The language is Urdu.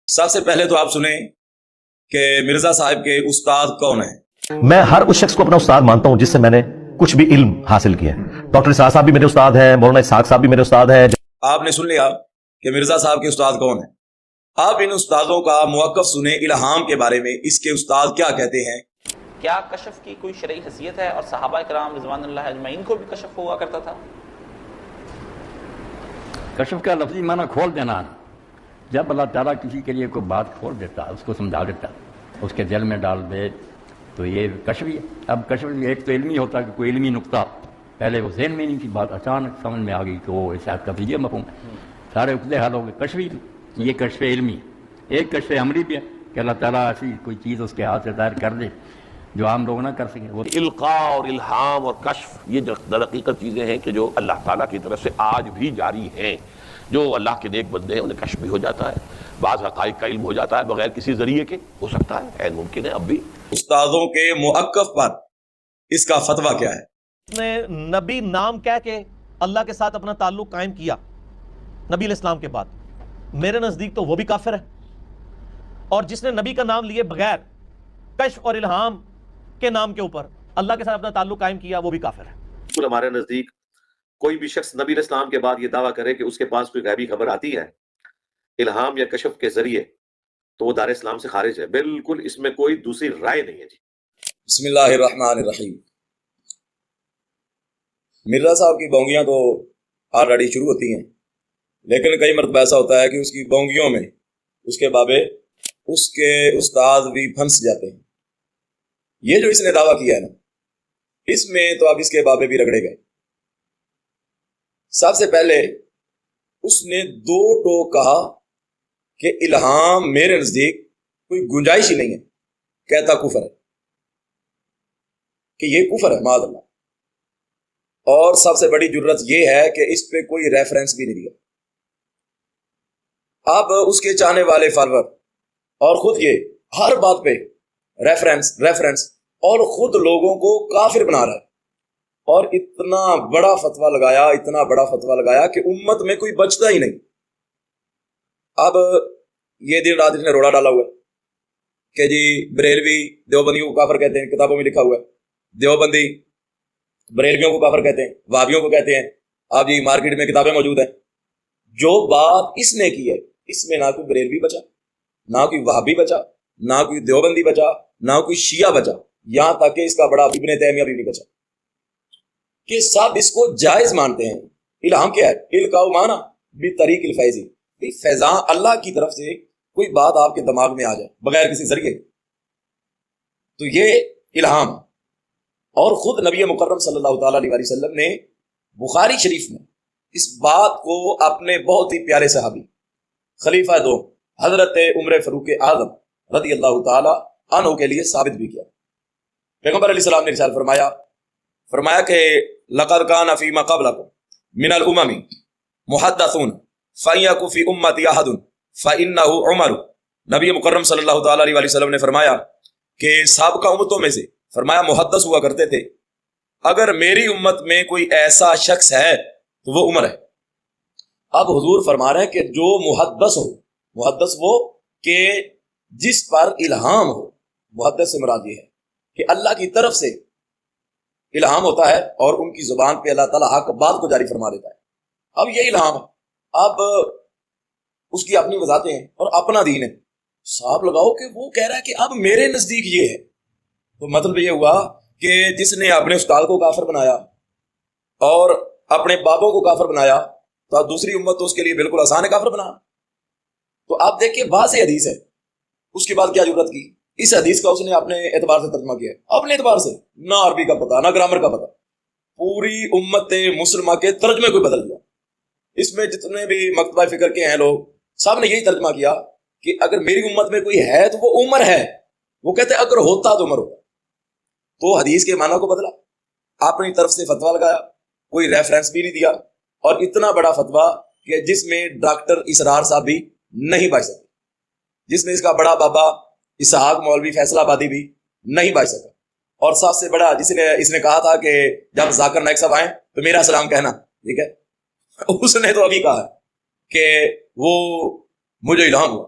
سب سے پہلے تو آپ سنیں کہ مرزا صاحب کے استاد کون ہیں۔ میں ہر اس شخص کو اپنا استاد مانتا ہوں جس سے میں نے کچھ بھی علم حاصل کیا ہے۔ ڈاکٹر اسحاق صاحب بھی میرے استاد ہیں، مولانا اسحاق صاحب بھی میرے استاد ہیں۔ آپ نے سن لیا کہ مرزا صاحب کے استاد کون ہیں۔ آپ ان استادوں کا موقف سنیں الہام کے بارے میں، اس کے استاد کیا کہتے ہیں۔ کیا کشف کی کوئی شرعی حیثیت ہے اور صحابہ کرام رضوان اللہ اجمعین کو بھی کشف ہوا کرتا تھا؟ کشف کا لفظی معنی کھول دینا۔ جب اللہ تعالیٰ کسی کے لیے کوئی بات کھول دیتا، اس کو سمجھا دیتا، اس کے دل میں ڈال دے، تو یہ کشف ہی ہے۔ اب کشف ایک تو علمی ہوتا ہے کہ کوئی علمی نقطہ پہلے وہ ذہن میں نہیں تھی، بات اچانک سمجھ میں آ گئی تو وہ اس حد کا یہ مفہوم ہے، سارے اتنے حل ہو گئے۔ کشف ہی یہ کشف علمی ہے۔ ایک کشف عملی بھی ہے کہ اللہ تعالیٰ ایسی کوئی چیز اس کے ہاتھ سے ظاہر کر دے جو عام لوگ نہ کر سکیں۔ وہ القاء اور الہام اور کشف یہ در حقیقت چیزیں ہیں کہ جو اللہ تعالیٰ کی طرف سے آج بھی جاری ہیں۔ جو اللہ کے نیک بندے ہیں انہیں کشف بھی ہو جاتا ہے، بعض حقائق کا علم ہو جاتا ہے بغیر کسی ذریعے کے، ہو سکتا ہے، عین ممکن ہے اب بھی۔ استادوں کے موقف پر اس کا فتویٰ کیا ہے۔ اس نے نبی نام کہہ کے اللہ کے ساتھ اپنا تعلق قائم کیا نبی علیہ السلام کے بعد، میرے نزدیک تو وہ بھی کافر ہے۔ اور جس نے نبی کا نام لیے بغیر کشف اور الہام کے نام کے اوپر اللہ کے ساتھ اپنا تعلق قائم کیا، وہ بھی کافر ہے۔ بالکل ہمارے نزدیک کوئی بھی شخص نبی علیہ السلام کے بعد یہ دعویٰ کرے کہ اس کے پاس کوئی غیبی خبر آتی ہے الہام یا کشف کے ذریعے، تو وہ دار اسلام سے خارج ہے۔ بالکل اس میں کوئی دوسری رائے نہیں ہے جی۔ بسم اللہ الرحمن الرحیم۔ مرزا صاحب کی بونگیاں تو آلریڈی شروع ہوتی ہیں، لیکن کئی مرتبہ ایسا ہوتا ہے کہ اس کی بونگیوں میں اس کے بابے اس کے استاد بھی پھنس جاتے ہیں۔ یہ جو اس نے دعویٰ کیا ہے نا، اس میں تو اب اس کے بابے بھی رگڑے گئے۔ سب سے پہلے اس نے دو ٹوک کہا کہ الہام میرے نزدیک کوئی گنجائش ہی نہیں ہے، کہتا کفر ہے، کہ یہ کفر ہے معاذ اللہ۔ اور سب سے بڑی جرت یہ ہے کہ اس پہ کوئی ریفرنس بھی نہیں دیا۔ اب اس کے چاہنے والے فالوور اور خود یہ ہر بات پہ ریفرنس اور خود لوگوں کو کافر بنا رہا ہے، اور اتنا بڑا فتویٰ لگایا کہ امت میں کوئی بچتا ہی نہیں۔ اب یہ دن رات اس نے روڑا ڈالا ہوا ہے کہ جی بریلوی دیوبندیوں کو کافر کہتے ہیں، کتابوں میں لکھا ہوا ہے دیوبندی بریلویوں کو کافر کہتے ہیں، وہابیوں کو کہتے ہیں۔ اب جی مارکیٹ میں کتابیں موجود ہیں۔ جو بات اس نے کی ہے، اس میں نہ کوئی بریلوی بچا، نہ کوئی وہابی بچا، نہ کوئی دیوبندی بچا، نہ کوئی شیعہ بچا، یہاں تک کہ اس کا بڑا ابن تیمیہ بھی نہیں بچا، کہ سب اس کو جائز مانتے ہیں۔ الہام کیا ہے؟ القاء مانا بطریق الفیضی، فیضان اللہ کی طرف سے کوئی بات آپ کے دماغ میں آ جائے بغیر کسی ذریعے، تو یہ الہام۔ اور خود نبی مکرم صلی اللہ تعالیٰ علیہ وسلم نے بخاری شریف میں اس بات کو اپنے بہت ہی پیارے صحابی خلیفہ دو حضرت عمر فاروق اعظم رضی اللہ تعالیٰ عنہ کے لیے ثابت بھی کیا۔ پیغمبر علیہ السلام نے ارشاد فرمایا کہ لقد کان فیما قبلکم من الامم محدثون فَإِنْ فِي أُمَّتِي أَحَدٌ فَإِنَّهُ عُمَرُ۔ نبی مکرم صلی اللہ تعالیٰ علیہ وسلم نے فرمایا کہ سابقہ امتوں میں سے فرمایا محدث ہوا کرتے تھے، اگر میری امت میں کوئی ایسا شخص ہے تو وہ عمر ہے۔ اب حضور فرما رہے ہیں کہ جو محدث وہ کہ جس پر الہام ہو۔ محدث سے مراد یہ ہے کہ اللہ کی طرف سے الہام ہوتا ہے اور ان کی زبان پہ اللہ تعالیٰ حق بات کو جاری فرما دیتا ہے۔ اب یہ الہام ہے، اب اس کی اپنی وضاحتیں ہیں اور اپنا دین ہے۔ صاحب لگاؤ کہ وہ کہہ رہا ہے کہ اب میرے نزدیک یہ ہے، تو مطلب یہ ہوا کہ جس نے اپنے استاد کو کافر بنایا اور اپنے بابوں کو کافر بنایا، تو اب دوسری امت تو اس کے لیے بالکل آسان ہے کافر بنا۔ تو آپ دیکھیں واضح حدیث ہے، اس کے بعد کیا ضرورت کی؟ اس حدیث کا اس نے اپنے اعتبار سے ترجمہ کیا ہے، اپنے اعتبار سے، نہ عربی کا پتہ نہ گرامر کا پتہ، پوری امت مسلمہ کے ترجمے کو بدل دیا۔ اس میں جتنے بھی مکتبہ فکر کے ہیں لوگ، سب نے یہی ترجمہ کیا کہ اگر میری امت میں کوئی ہے تو وہ عمر ہے۔ وہ کہتے ہیں اگر ہوتا تو عمر ہوتا۔ تو حدیث کے معنی کو بدلا، اپنی طرف سے فتویٰ لگایا، کوئی ریفرنس بھی نہیں دیا، اور اتنا بڑا فتویٰ کہ جس میں ڈاکٹر اسرار صاحب بھی نہیں بچ سکے، جس میں اس کا بڑا بابا اسحاق مولوی فیصلہ آبادی بھی نہیں بچ سکا، اور سب سے بڑا جس نے اس نے کہا تھا کہ جب ذاکر نائک صاحب آئیں تو میرا سلام کہنا، ٹھیک ہے، اس نے تو ابھی کہا کہ وہ مجھے الہام ہوا